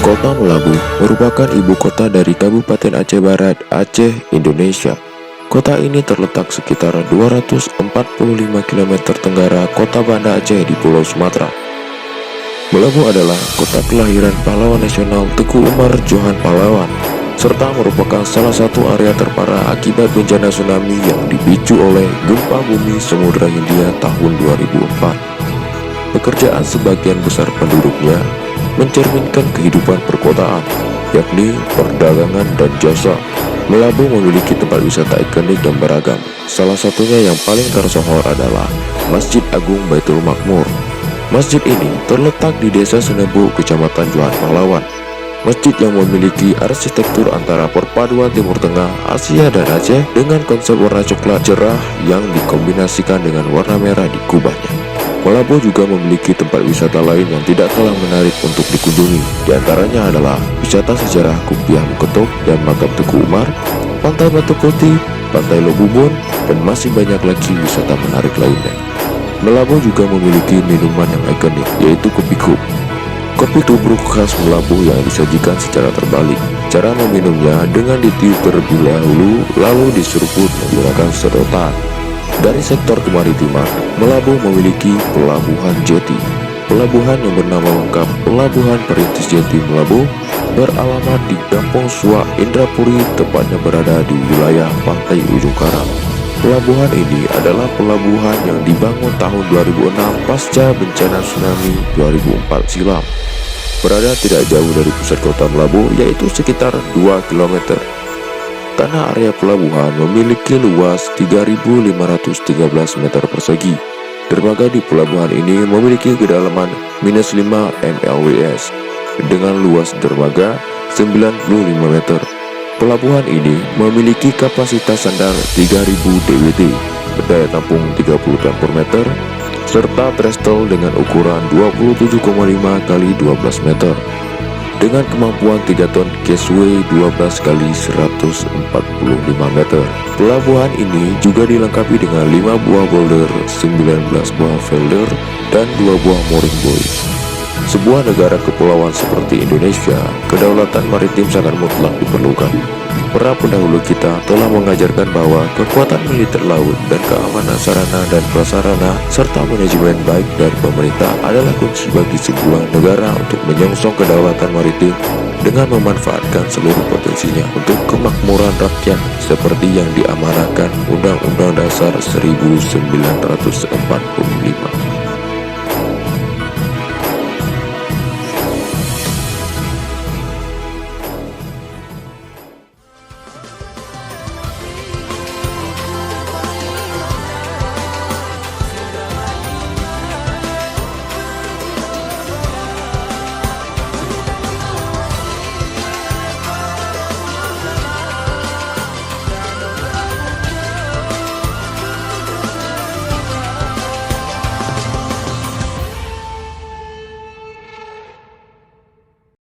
Kota Melabu merupakan ibu kota dari Kabupaten Aceh Barat, Aceh, Indonesia. Kota ini terletak sekitar 245 km tenggara kota Banda Aceh di Pulau Sumatera. Melabu adalah kota kelahiran pahlawan nasional Teguh Umar Johan Pahlawan, serta merupakan salah satu area terparah akibat bencana tsunami yang dipicu oleh gempa bumi Samudra Hindia tahun 2004. Pekerjaan sebagian besar penduduknya mencerminkan kehidupan perkotaan, yakni perdagangan dan jasa. Melabu memiliki tempat wisata ikonik dan beragam. Salah satunya yang paling tersohor adalah Masjid Agung Baitul Makmur. Masjid ini terletak di Desa Senebu, Kecamatan Johan Pahlawan. Masjid yang memiliki arsitektur antara perpaduan Timur Tengah, Asia dan Aceh dengan konsep warna coklat cerah yang dikombinasikan dengan warna merah di kubahnya. Melabu juga memiliki tempat wisata lain yang tidak kalah menarik untuk dikunjungi. Di antaranya adalah wisata sejarah Kupiah Muketok dan Makam Teguh Umar, Pantai Batu Putih, Pantai Lobubon, dan masih banyak lagi wisata menarik lainnya. Melabu juga memiliki minuman yang ikonik, yaitu kopi kub. Kopi tubruk khas Melabu yang disajikan secara terbalik. Cara meminumnya dengan ditiup terlebih dahulu, lalu diseruput menggunakan sedotan. Dari sektor kemaritiman, Melabu memiliki Pelabuhan Jeti. Pelabuhan yang bernama lengkap Pelabuhan Perintis Jeti Melabu beralamat di Kampung Suak, Indrapuri, tepatnya berada di wilayah Pantai Ujung Karang. Pelabuhan ini adalah pelabuhan yang dibangun tahun 2006 pasca bencana tsunami 2004 silam. Berada tidak jauh dari pusat kota Melabu, yaitu sekitar 2 km. Tanah area pelabuhan memiliki luas 3.513 meter persegi. Dermaga di pelabuhan ini memiliki kedalaman -5 mLWS dengan luas dermaga 95 meter. Pelabuhan ini memiliki kapasitas sandar 3.000 DWT, berdaya tampung 30 tempur meter, serta trestle dengan ukuran 27,5 x 12 meter. Dengan kemampuan 3 ton caseway 12 x 145 meter. Pelabuhan ini juga dilengkapi dengan 5 buah boulder, 19 buah felder, dan 2 buah mooring buoy. Sebuah negara kepulauan seperti Indonesia, kedaulatan maritim sangat mutlak diperlukan. Para pendahulu kita telah mengajarkan bahwa kekuatan militer laut dan keamanan sarana dan prasarana serta manajemen baik dari pemerintah adalah kunci bagi sebuah negara untuk menyongsong kedaulatan maritim dengan memanfaatkan seluruh potensinya untuk kemakmuran rakyat seperti yang diamanahkan Undang-Undang Dasar 1945.